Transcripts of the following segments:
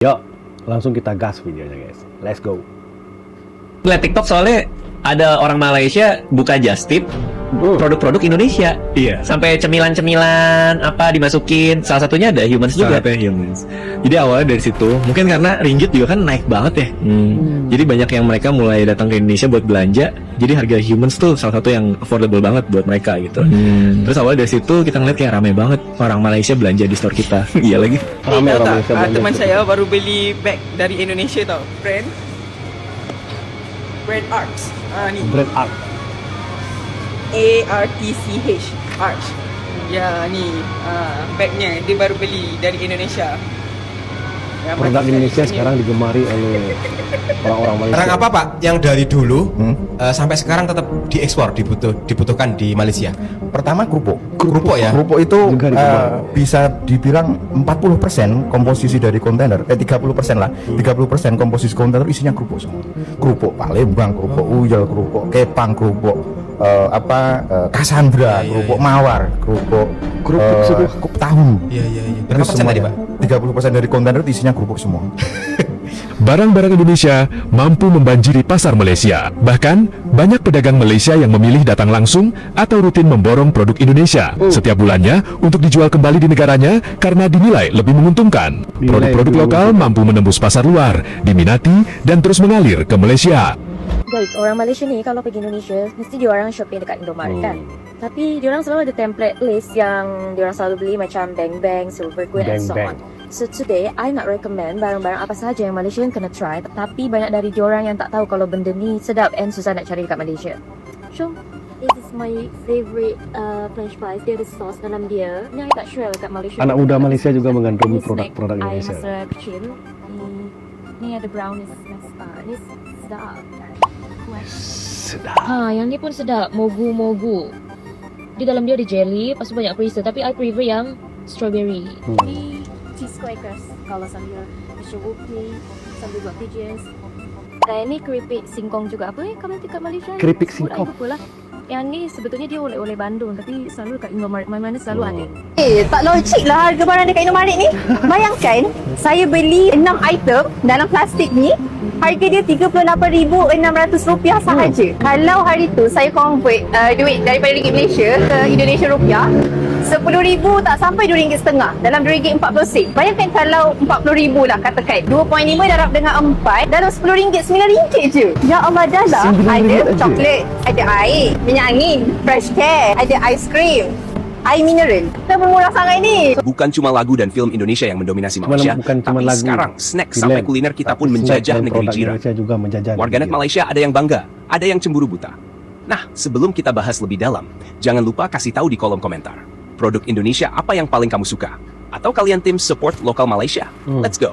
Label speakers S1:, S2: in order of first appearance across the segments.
S1: Yuk, langsung kita gas videonya guys. Let's go.
S2: Lihat TikTok soalnya ada orang Malaysia buka just tip produk-produk Indonesia.
S3: Iya.
S2: Sampai cemilan-cemilan apa dimasukin. Salah satunya ada Humans juga.
S3: Salah Humans. Jadi awalnya dari situ, mungkin karena ringgit juga kan naik banget ya. Jadi banyak yang mereka mulai datang ke Indonesia buat belanja. Jadi harga Humans tuh salah satu yang affordable banget buat mereka gitu. Terus awalnya dari situ kita ngeliat kayak rame banget orang Malaysia belanja di store kita. Iya lagi.
S1: Ramai
S4: tahu
S1: orang
S4: tak?
S1: Malaysia belanja
S4: Teman
S1: gitu.
S4: saya baru beli bag dari Indonesia tau. Brand Arts. Ni
S1: Brand art.
S4: ARTCH Arts. Ya ni bagnya dia baru beli dari Indonesia. Ya,
S1: Produk
S4: pakai
S1: Indonesia
S4: sini.
S1: sekarang digemari oleh orang-orang Malaysia.
S5: Barang apa Pak yang dari dulu sampai sekarang tetap diekspor dibutuhkan di Malaysia?
S6: Pertama kerupuk.
S5: Kerupuk ya?
S6: Kerupuk itu
S1: Juga digemari.
S6: bisa dibilang 40% komposisi dari kontainer, 30% lah. 30% komposisi kontainer isinya kerupuk semua. Kerupuk Palembang, kerupuk Uyel, kerupuk Kepang, kerupuk Cassandra, kerupuk Mawar, kerupuk
S1: semua.
S6: tahu.
S5: Iya.
S6: Itu
S5: Berapa persen tadi Pak?
S6: 30% dari kontainer itu isinya kerupuk semua.
S7: Barang-barang Indonesia mampu membanjiri pasar Malaysia. Bahkan, banyak pedagang Malaysia yang memilih datang langsung atau rutin memborong produk Indonesia setiap bulannya untuk dijual kembali di negaranya karena dinilai lebih menguntungkan. Produk-produk lokal mampu menembus pasar luar, diminati, dan terus mengalir ke Malaysia.
S8: Guys, orang Malaysia ni kalau pergi Indonesia mesti diorang shopping dekat Indomaret kan. Tapi diorang selalu ada template list yang diorang selalu beli macam Bang Bang, Silver Queen and so on. So today I nak recommend barang-barang apa sahaja yang Malaysian kena try, tapi banyak dari diorang yang tak tahu kalau benda ni sedap and susah nak cari dekat Malaysia. So, this is my favorite French fries. Dia ada sauce dalam dia. Ni I tak sure dekat Malaysia.
S1: Anak muda Malaysia juga mengandungi
S8: Ini
S1: produk-produk
S8: snack
S1: Indonesia.
S8: ayam masa kecil. Ni ada brownies. Ni sedap.
S1: Sedap.
S8: Yang ni pun sedap, mogu. Di dalam dia ada jelly, lepas tu banyak perisa. Tapi I prefer yang strawberry. Ni cheese crackers. Kalau sambil Mr. Wookie, sambil buat pigeons. Dan ni keripik singkong juga. Apa kalau dekat Malaysia?
S1: Keripik
S8: Sebut
S1: singkong?
S8: I lupa lah. Yang ni sebetulnya dia oleh-oleh Bandung, tapi selalu kat Indomaret mana-mana selalu ada.
S9: Tak logik lah harga barang dekat Indomaret ni. Bayangkan, saya beli 6 item dalam plastik ni, harga dia RM38,600 sahaja. Kalau hari tu saya convert duit daripada ringgit Malaysia ke Indonesia rupiah, RM10,000 tak sampai RM2.50 dalam RM2.40. Bayangkan kalau RM40,000 lah katakan. 2.5 darab dengan 4, dalam RM10, RM9 je. Ya Allah, dah lah. Ada coklat, ada air, minyak angin, fresh care, ada aiskrim, air mineral. Kenapa murah sangat ni?
S10: Bukan cuma lagu dan film Indonesia yang mendominasi Malaysia,
S1: bukan cuma
S10: tapi
S1: lagu,
S10: sekarang snack
S1: film,
S10: sampai kuliner kita pun
S1: tapi snack
S10: menjajah
S1: dan
S10: negeri
S1: produk
S10: jiran.
S1: Indonesia juga menjajah
S10: Warganet
S1: negeri.
S10: Malaysia ada yang bangga, ada yang cemburu buta. Nah, sebelum kita bahas lebih dalam, jangan lupa kasih tahu di kolom komentar. Produk Indonesia apa yang paling kamu suka? Atau kalian tim support lokal Malaysia? Let's go!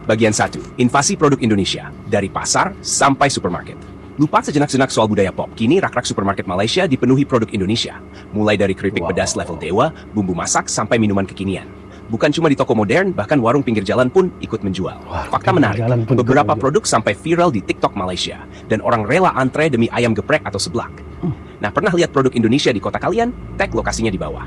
S10: Bagian 1. Invasi produk Indonesia. Dari pasar sampai supermarket. Lupa sejenak-jenak soal budaya pop. Kini rak-rak supermarket Malaysia dipenuhi produk Indonesia. Mulai dari keripik pedas level dewa, bumbu masak, sampai minuman kekinian. Bukan cuma di toko modern, bahkan warung pinggir jalan pun ikut menjual. Fakta menarik, beberapa produk sampai viral di TikTok Malaysia. Dan orang rela antre demi ayam geprek atau seblak. Nah, pernah lihat produk Indonesia di kota kalian? Tag lokasinya di bawah.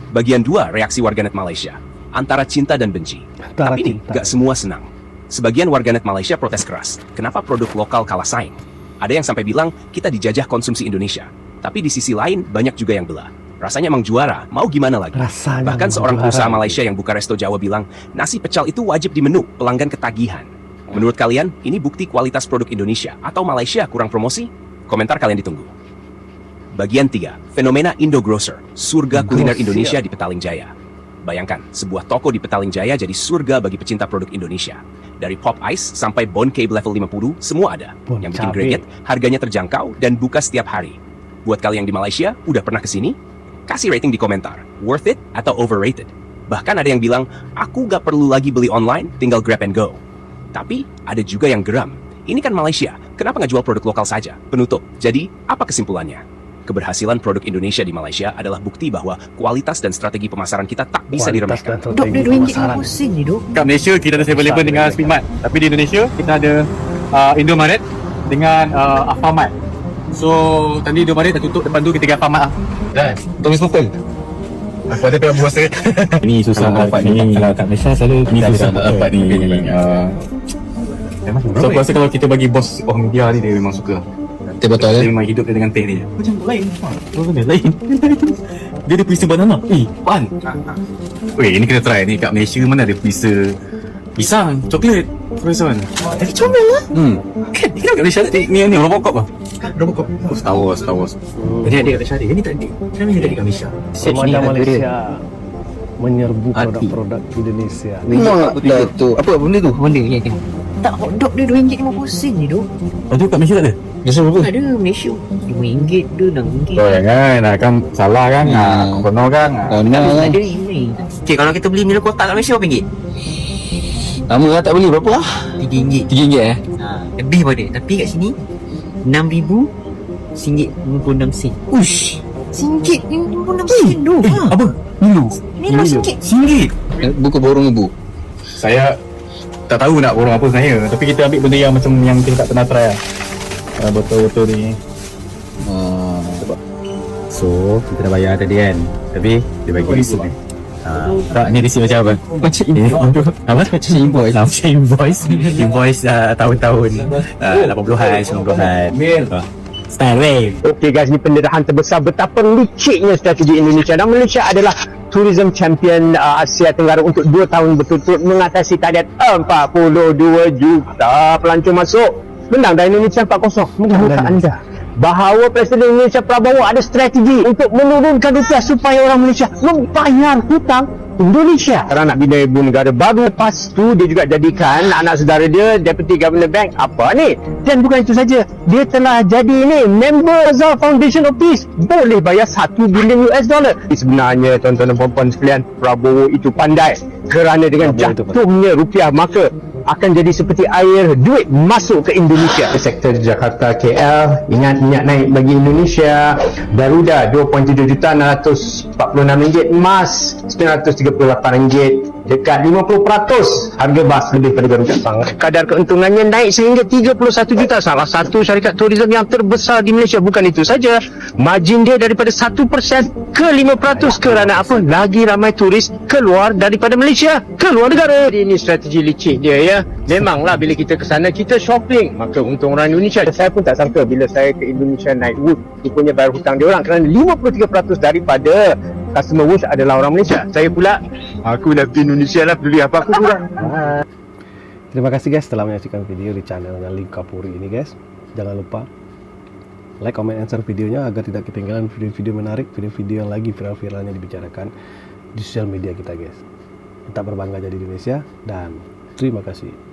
S10: Bagian 2, reaksi warganet Malaysia. Antara cinta dan benci. Tapi nih, gak semua senang. Sebagian warganet Malaysia protes keras. Kenapa produk lokal kalah saing? Ada yang sampai bilang, kita dijajah konsumsi Indonesia. Tapi di sisi lain, banyak juga yang belah. Rasanya emang juara, mau gimana lagi? Bahkan seorang pengusaha Malaysia yang buka resto Jawa bilang, nasi pecel itu wajib di menu, pelanggan ketagihan. Menurut kalian, ini bukti kualitas produk Indonesia atau Malaysia kurang promosi? Komentar kalian ditunggu. Bagian 3, fenomena Indo-Grocer, surga kuliner Indonesia di Petaling Jaya. Bayangkan, sebuah toko di Petaling Jaya jadi surga bagi pecinta produk Indonesia. Dari Pop Ice sampai Bone Cave level 50, semua ada. Yang bikin greget, harganya terjangkau, dan buka setiap hari. Buat kalian yang di Malaysia, udah pernah kesini? Kasih rating di komentar, worth it atau overrated? Bahkan ada yang bilang, aku gak perlu lagi beli online, tinggal grab and go. Tapi, ada juga yang geram. Ini kan Malaysia, kenapa nggak jual produk lokal saja? Penutup, jadi apa kesimpulannya? Keberhasilan produk Indonesia di Malaysia adalah bukti bahwa kualitas dan strategi pemasaran kita tak bisa diremehkan.
S9: Pusing ni duk.
S3: Kat Malaysia kita ada 7-Eleven dengan Speedmart. Tapi di Indonesia kita ada Indomaret dengan Alfamart. So tadi Indomaret dah tutup, depan tu kita Alfamart lah. Tommy Smoker. Apa ada pihak bos Ini susah dapat ni. Kalau kat Malaysia selalu ni susah dapat ni. So aku rasa kalau kita bagi bos media ni dia memang suka.
S11: Betul
S3: Dia memang hidup dia dengan teh ni. Macam lain. Benda lain. Dia ada puisa banana. Pan. Weh, ini kena try ni kat Malaysia mana ada puisa pisang, coklat. Frozen. Tapi comel lah. Kan, kita kat Malaysia tadi ni Robocop lah. Robocop. Star Wars. Jadi adik kat Malaysia ada. Ini tak ada. Kenapa ni adik kat Malaysia?
S1: Pemandangan Malaysia menyerbu produk-produk Indonesia.
S11: Memang betul tu. Apa benda tu? Benda ni kan. Tak, hotdog dia RM2.50 ni tu.
S3: Ada kat Malaysia tak ada? Malaysia berapa?
S11: Ada Malaysia. RM5 tu RM6.
S3: Oh jangan, kan salah kan? Kono kan?
S11: Ada ini. Okay, kalau kita beli Milo kotak kat Malaysia berapa ringgit?
S12: Lama lah tak beli, berapa lah?
S11: RM3.
S12: RM3 eh?
S11: Lebih pada. Tapi kat sini RM6,000 RM1.56. Ush, RM1.56 tu.
S3: Apa? Milo?
S11: Ni RM5.
S12: Buku borong ibu.
S3: Saya tak tahu nak borong apa sebenarnya. Tapi kita ambil benda yang macam yang kita tak pernah try lah. Botol-botol ni. So, kita dah bayar tadi kan. Tapi, dia bagi receipt ni. Tak, ni receipt macam apa?
S12: Macam invoice.
S3: Apa? Macam invoice. Macam invoice. Invoice tahun-tahun 80-an, 90-an. Style wave.
S13: Okey guys, ni pendarahan terbesar betapa liciknya strategi Indonesia, dan Malaysia adalah tourism champion Asia Tenggara untuk 2 tahun berturut-turut mengatasi target 42 juta pelancong masuk. Menang dari Indonesia 4-0. Menggahkan anda bahawa Presiden Indonesia Prabowo ada strategi untuk menurunkan rupiah supaya orang Malaysia membayar hutang Indonesia. Orang nak bina ibu negara baru, lepas tu dia juga jadikan anak saudara dia Deputy Governor Bank. Apa ni? Dan bukan itu saja, dia telah jadi ni member Azhar Foundation of Peace, boleh bayar $1 bilion. Sebenarnya tuan-tuan dan puan-puan sekalian, Prabowo itu pandai kerana dengan jatuhnya rupiah maka akan jadi seperti air duit masuk ke Indonesia. Sektor Jakarta KL, ingat minyak naik bagi Indonesia. Garuda RM27,646, emas RM938, dekat 50%. Harga bas lebih pada Garuda sangat. Kadar keuntungannya naik sehingga 31 juta. Salah satu syarikat tourism yang terbesar di Malaysia. Bukan itu saja, margin dia daripada 1% ke 5% kerana apa? Lagi ramai turis keluar daripada Malaysia, keluar negara. Ini strategi licik dia ya. Memanglah bila kita ke sana kita shopping, maka untung orang Indonesia. Saya pun tak sangka bila saya ke Indonesia naik Wood, rupanya bayar hutang dia orang kerana 53% daripada customer Wood adalah orang Malaysia. Saya pula, aku dah pergi Indonesia lah, peduli apa aku kurang.
S1: Terima kasih guys telah menyaksikan video di channel Link Kapuri ini guys. Jangan lupa like, comment, and share videonya agar tidak ketinggalan video-video menarik, video-video yang lagi viral-viralnya dibicarakan di sosial media kita guys. Tetap berbangga jadi Indonesia dan terima kasih.